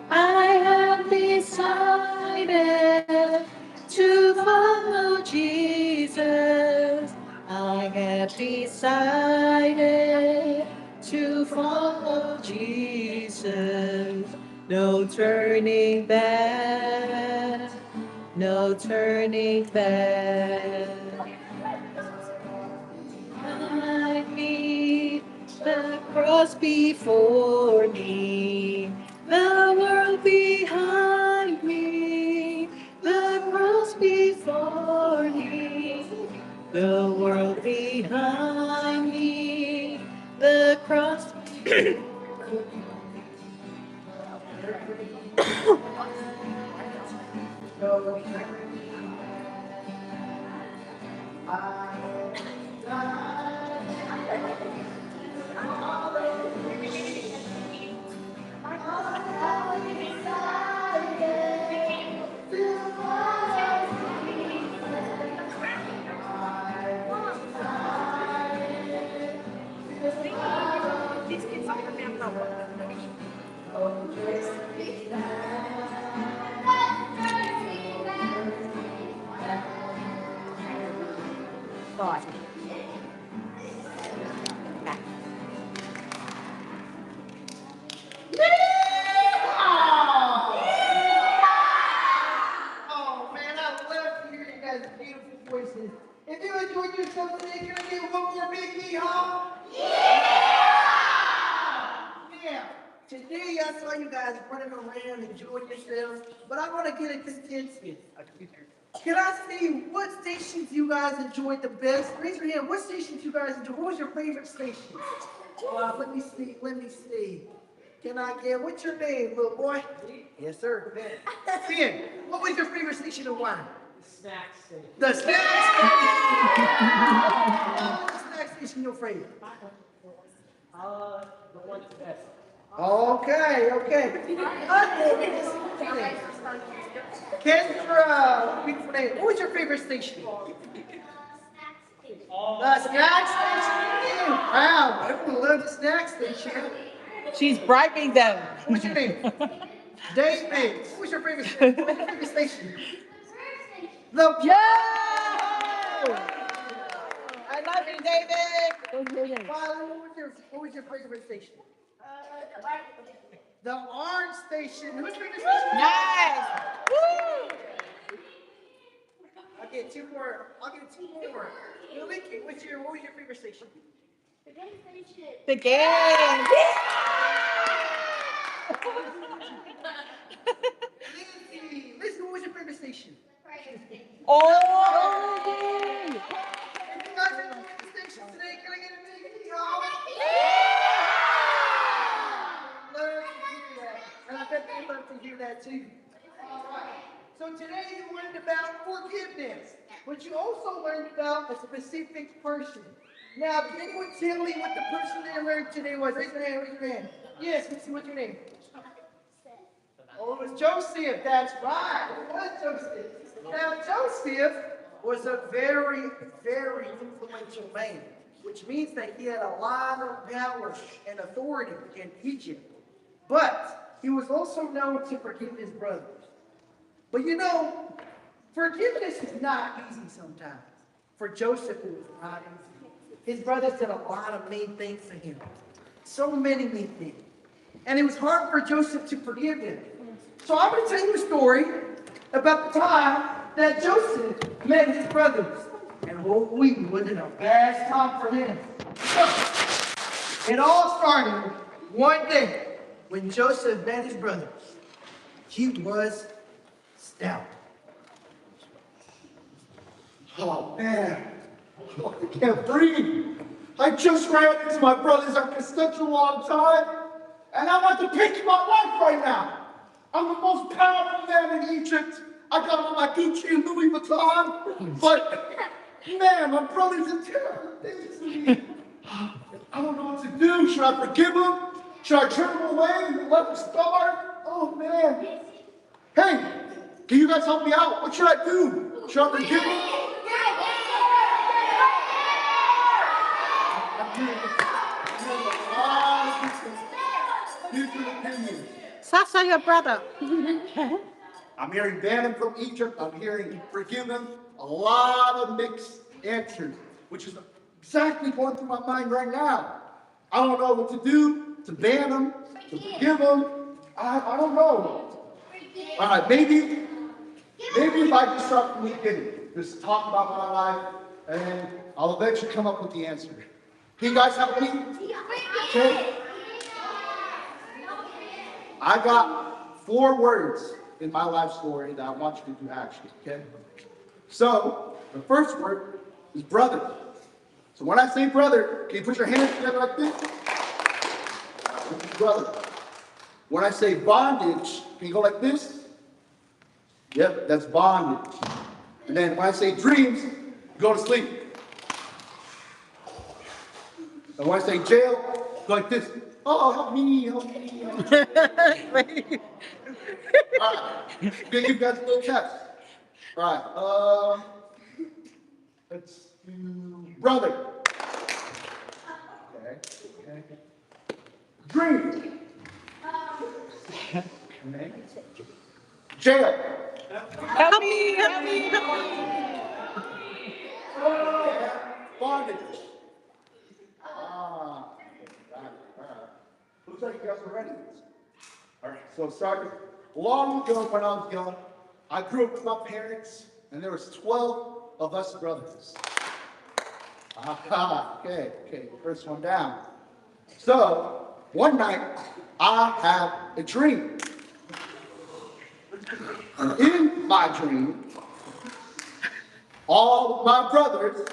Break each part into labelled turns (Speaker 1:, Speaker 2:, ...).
Speaker 1: I have decided to follow Jesus. I have decided to follow Jesus. No turning back, no turning back. I meet the cross before me, the world behind me, the cross before me, the world behind me, the cross. God.
Speaker 2: Oh man, I love to hear you guys' beautiful voices. If you enjoyed yourself today, can I get one more big yeehaw? Yeah. Today I saw you guys running around enjoying yourselves, but I want to get a consensus. Can I see what stations you guys enjoyed the best? Raise your hand. What stations you guys enjoyed? What was your favorite station? Let me see. Let me see. Can I get, what's your name, little boy? Yes, sir. Ben, what was your favorite station and why?
Speaker 3: The snack station.
Speaker 2: The snack station. What was the snack station your favorite?
Speaker 3: The one that's best.
Speaker 2: Okay, okay. Kendra, beautiful name. What was your favorite station? The snack station. Wow, everyone loves the snack station.
Speaker 1: She's bribing them.
Speaker 2: What's your name? David. What was your favorite station? What was your favorite station? The
Speaker 1: I love you, David.
Speaker 2: Violet, what was your favorite station? The orange station. Who's favorite station?
Speaker 1: Nice. Woo.
Speaker 2: I'll get two more. Mickey, what was your favorite station?
Speaker 1: The game.
Speaker 2: Listen, what was your favorite station?
Speaker 1: Oh.
Speaker 2: If you guys enjoyed the station today, can I get a big y'all? Love to hear that. And I bet they love to hear that too. All right. So today you learned about forgiveness, but you also learned about a specific person. Now, can anyone tell me what the person they learned today was? Raise your hand, raise your hand. Yes, let's see what's your name. Oh, it was Joseph, that's right. It was Joseph. Now, Joseph was a very, very influential man, which means that he had a lot of power and authority in Egypt. But he was also known to forgive his brothers. But you know, forgiveness is not easy sometimes. For Joseph, it was not easy. His brothers did a lot of mean things to him. So many mean things. And it was hard for Joseph to forgive them. So I'm going to tell you a story about the time that Joseph met his brothers. And holy, was it a bad time for him. So, it all started one day when Joseph met his brothers. He was stout.
Speaker 4: Oh man, I can't breathe. I just ran into my brothers after such a long time, and I'm at the peak of my life right now. I'm the most powerful man in Egypt. I got on my Gucci and Louis Vuitton, but man, my brother's a terrible thing to me. I don't know what to do. Should I forgive him? Should I turn him away and let him starve? Oh man. Hey, can you guys help me out? What should I do? Should I forgive him? I'm hearing different opinions.
Speaker 1: Sasa, your brother.
Speaker 4: I'm hearing ban him from Egypt. I'm hearing forgive him. A lot of mixed answers, which is exactly going through my mind right now. I don't know what to do to ban him, to forgive him. I don't know. All right, maybe if I just start from the beginning, just talk about my life, and then I'll eventually come up with the answer. Can you guys help me? Okay. I got 4 words in my life story that I want you to do action, okay? So, the first word is brother. So when I say brother, can you put your hands together like this? This is brother. When I say bondage, can you go like this? Yep, that's bondage. And then when I say dreams, you go to sleep. And when I say jail, go like this. Oh, help me, help me, help me. All right, you guys a little test. All right, let's do brother. Okay. Dream. Okay. Jail.
Speaker 1: Help me, help me, help me.
Speaker 4: Bondage. Ah. Looks like you guys are ready. All right, so starting long ago when I was young, I grew up with my parents, and there was 12 of us brothers. Okay, first one down. So, one night, I had a dream. In my dream, all of my brothers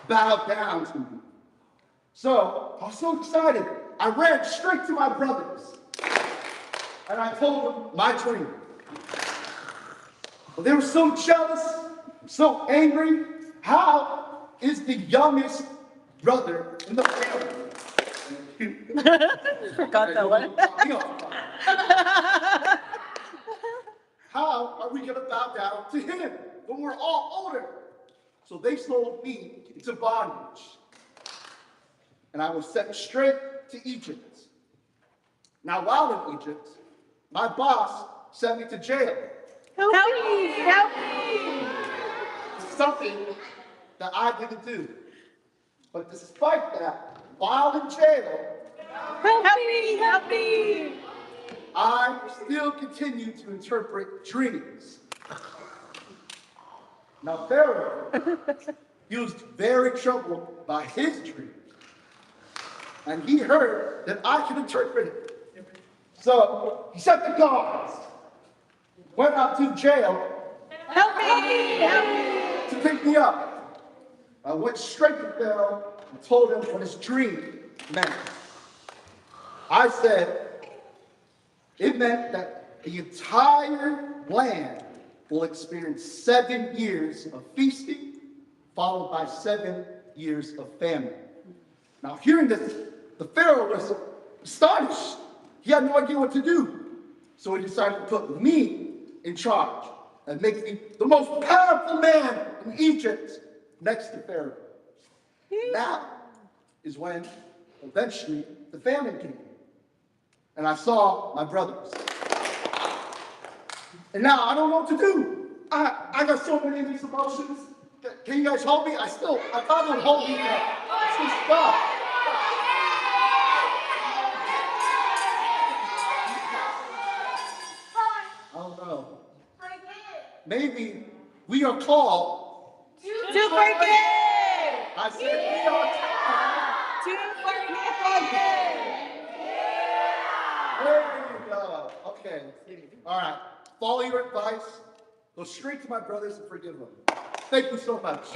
Speaker 4: bowed down to me. So, I was so excited, I ran straight to my brothers, and I told them my dream. Well, they were so jealous, so angry. How is the youngest brother in the family?
Speaker 1: Forgot that one.
Speaker 4: How are we going to bow down to him when we're all older? So they sold me into bondage. And I was sent straight to Egypt. Now, while in Egypt, my boss sent me to jail.
Speaker 1: Help me, help me.
Speaker 4: Something that I didn't do. But despite that, while in jail,
Speaker 1: Help me, help me.
Speaker 4: I still continue to interpret dreams. Now, Pharaoh, he was very troubled by his dream. And he heard that I could interpret it. So he sent the guards, went out to jail
Speaker 1: Help me, help me.
Speaker 4: to pick me up. I went straight to Pharaoh and told him what his dream meant. I said, it meant that the entire land will experience 7 years of feasting, followed by 7 years of famine. Now, hearing this, the Pharaoh was astonished. He had no idea what to do. So he decided to put me in charge and make me the most powerful man in Egypt next to Pharaoh. That is when eventually the famine came. And I saw my brothers. And now I don't know what to do. I got so many of these emotions. Can you guys help me? I thought it would hold me back. It's just stuff. I don't know. Maybe we are called
Speaker 1: To forgive.
Speaker 4: I said we are called.
Speaker 1: To forgive.
Speaker 4: There you go. Okay. All right. Follow your advice. Go straight to my brothers and forgive them. Thank you so much.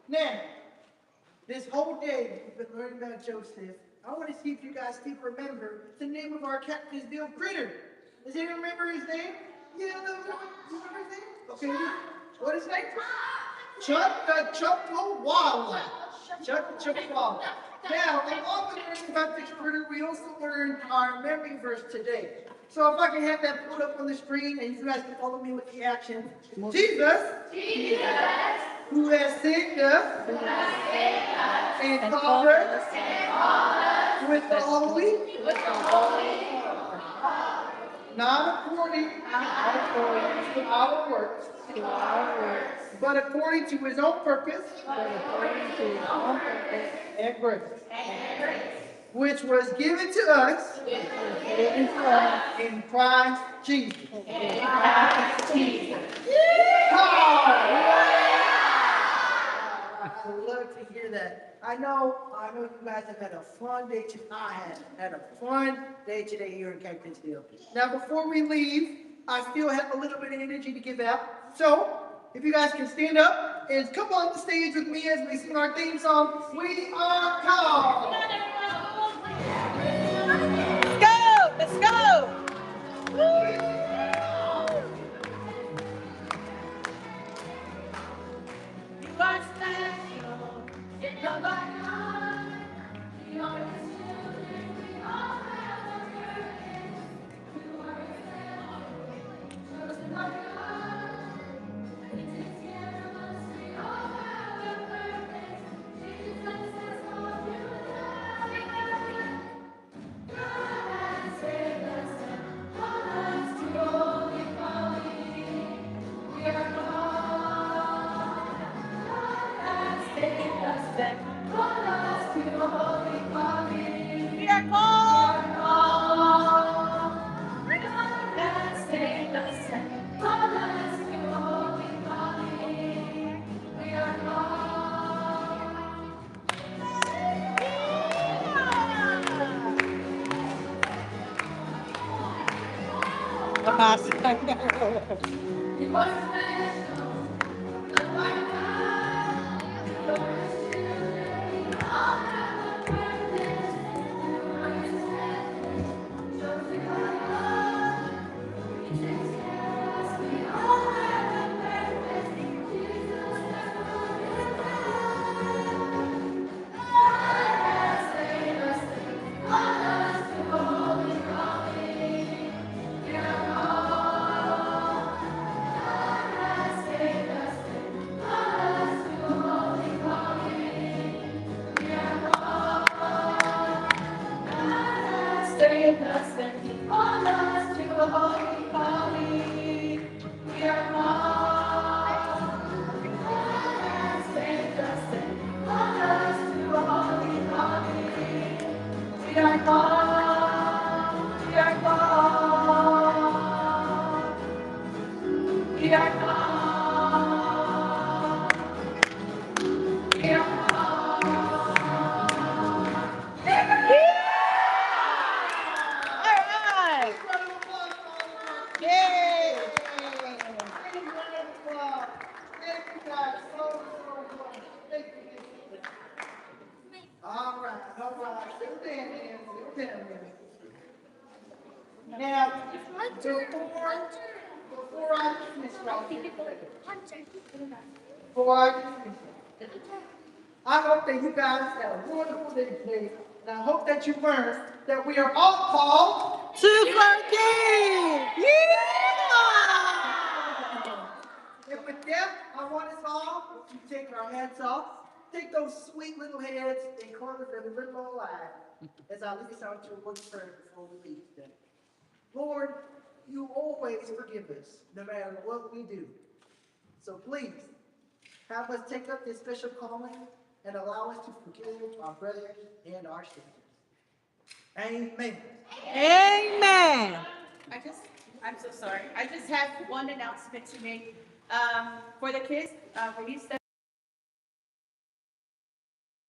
Speaker 2: Now, This whole day, we've been learning about Joseph. I want to see if you guys still remember the name of our captain's little critter. Does anyone remember his name? Yeah, no, no. You remember his name? Okay. What is his name? Chuck the Chuckawalla. Chuck the Chuckawalla. Now, along with learning about this critter, we also learned our memory verse today. So if I can have that put up on the screen and you guys can follow me with the action. Jesus, who has saved us, and called us with the holy, not according to our works, but according to his own purpose and grace, which was given to us in Christ Jesus. I love to hear that. I know you guys have had a fun day today. I had a fun day today here in Captain'sville. Now, before we leave, I still have a little bit of energy to give out. So, if you guys can stand up and come on the stage with me as we sing our theme song, We Are Called.
Speaker 1: Let's go! You are special. It's nobody else. You are his children. We all have a purpose. You are his special. Chosen by God. He takes care of us. We all have a purpose. Jesus has called you alive. God has saved us and called us to holy calling. We are called. God has saved us and called us to holy calling. We are called. God has saved us and called us to holy calling. We are called. It was special, just like God. Yours children, we all have a purpose. You are his special, chosen by God. He takes care of us. We all have a purpose. Jesus has called you alive. God has saved us and called us to holy calling. We are called. God has saved us and called us to holy calling. We are called. God has saved us and called us to holy calling. We are called. God has saved us and called us to holy calling. We are called. We are called. We are called. We are called. All right. Yay.
Speaker 2: Thank you guys so much. Thank you. All right. Still standing. Now, before I dismiss y'all, before I dismiss you, I hope that you guys have a wonderful day today. And I hope that you learned that we are all called
Speaker 1: To forgive.
Speaker 2: And with that, I want us all to take our hats off, take those sweet little heads and close them little old eyes as I lead us out to a word of prayer before we leave today. Lord, you always forgive us, no matter what we do. So please, have us take up this special calling and allow us to forgive our brothers and our sisters. Amen.
Speaker 1: Amen.
Speaker 5: I'm so sorry. I just have one announcement to make. For the kids, we used to